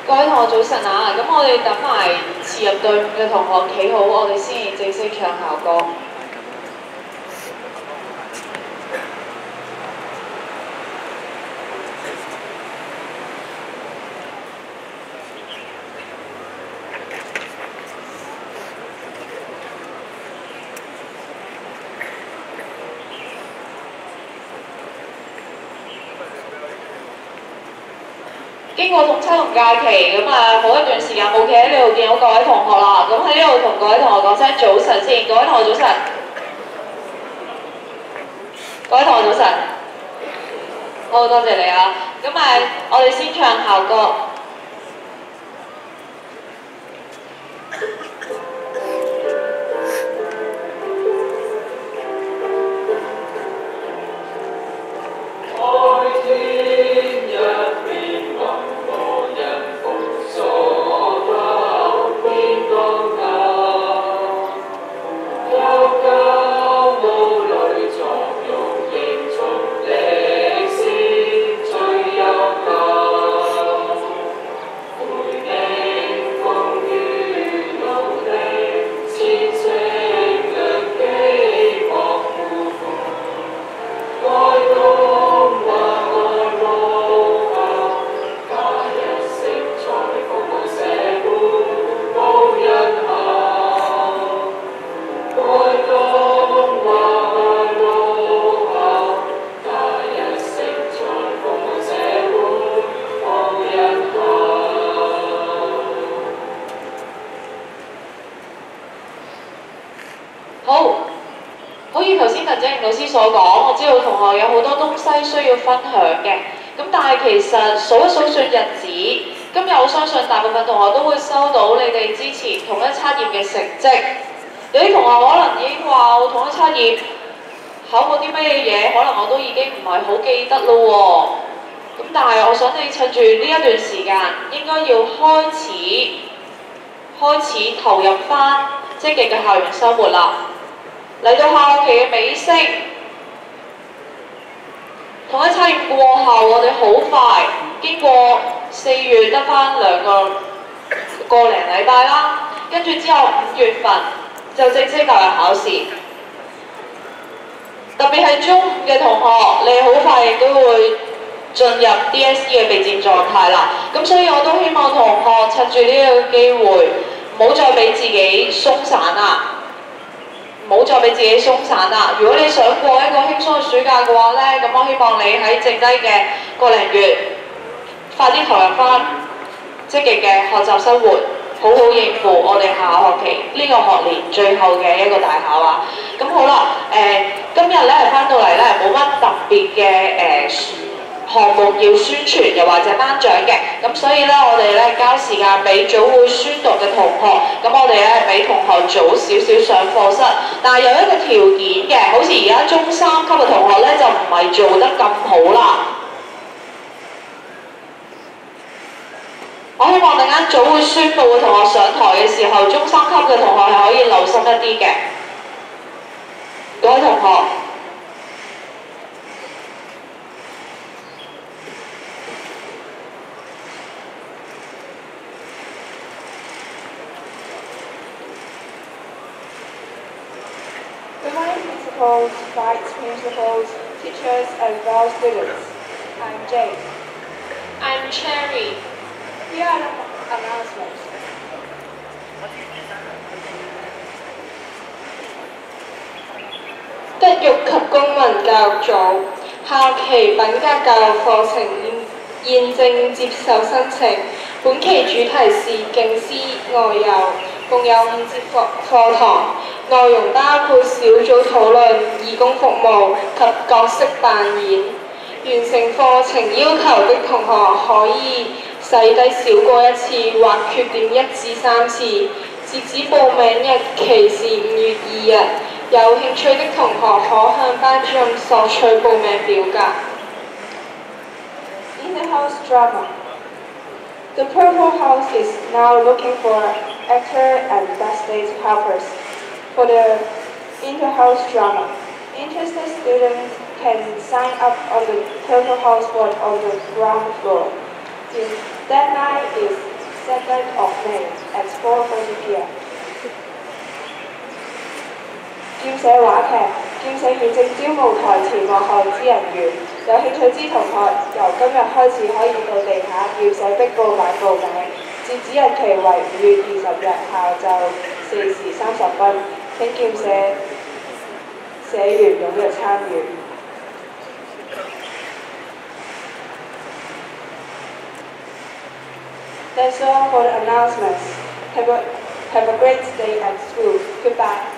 各位同學早晨啊！咁我哋等埋遲入隊伍嘅同學企好，我哋先至正式唱校歌。經過中秋同假期，咁好一段時間冇企喺呢度見到各位同學啦。咁喺呢度同各位同學講聲早晨先，各位同學早晨，各位同學早晨，好多謝你啊！咁我哋先唱校歌。好似頭先鄧晶瑩老師所講，我知道同學有好多東西需要分享嘅。咁但係其實數一數算日子，今日我相信大部分同學都會收到你哋之前統一測驗嘅成績。有啲同學可能已經話我統一測驗考過啲乜嘢，可能我都已經唔係好記得咯喎。咁但係我想你趁住呢一段時間，應該要開始投入返積極嘅校園生活啦。嚟到下學期嘅尾聲，統一測驗過後，我哋好快經過4月得返個零禮拜啦，跟住之後5月份就正式踏入考試。特別係中五嘅同學，你好快亦都會進入 DSE 嘅備戰狀態啦。咁所以我都希望同學趁住呢個機會，唔好再俾自己鬆散啦。唔好再俾自己鬆散啦！如果你想過一個輕鬆嘅暑假嘅話呢，咁我希望你喺剩低嘅個零月，快啲投入返積極嘅學習生活，好好應付我哋下學期呢個學年最後嘅一個大考啊！咁好啦，今日呢返到嚟呢冇乜特別嘅項目要宣傳又或者頒獎嘅，咁所以咧我哋咧交時間俾早會宣讀嘅同學，咁我哋咧俾同學早少少上課室，但係有一個條件嘅，好似而家中3級嘅同學咧就唔係做得咁好啦。我希望陣間早會宣佈嘅同學上台嘅時候，中3級嘅同學係可以留心一啲嘅，各位同學。Vice principals, teachers, and fellow students. I'm Jane. I'm Cherry. Here are the announcements. 德育及公民教育組下期品格教育課程現正接受申請，本期主題是敬師外遊，共有5節課堂。內容包括小組討論、義工服務及角色扮演。完成課程要求的同學可以洗低少過1次或缺點1至3次。截止報名日期是5月2日。有興趣的同學可向班主任索取報名表格。In-house drama. The Purple House is now looking for actor and backstage helpers for the inter-house drama. Interested students can sign up on the Purple House board on the ground floor. The deadline is 2nd of May at 4:30 p.m. 劍社話劇，劍社現正招募台前幕後之人員，有興趣之同學由今日開始可以到地下劍社壁報版報名，截止日期為5月20日下晝4時30分。請劍社社員踴躍參與。That's all for the announcements. Have a great day at school. Goodbye.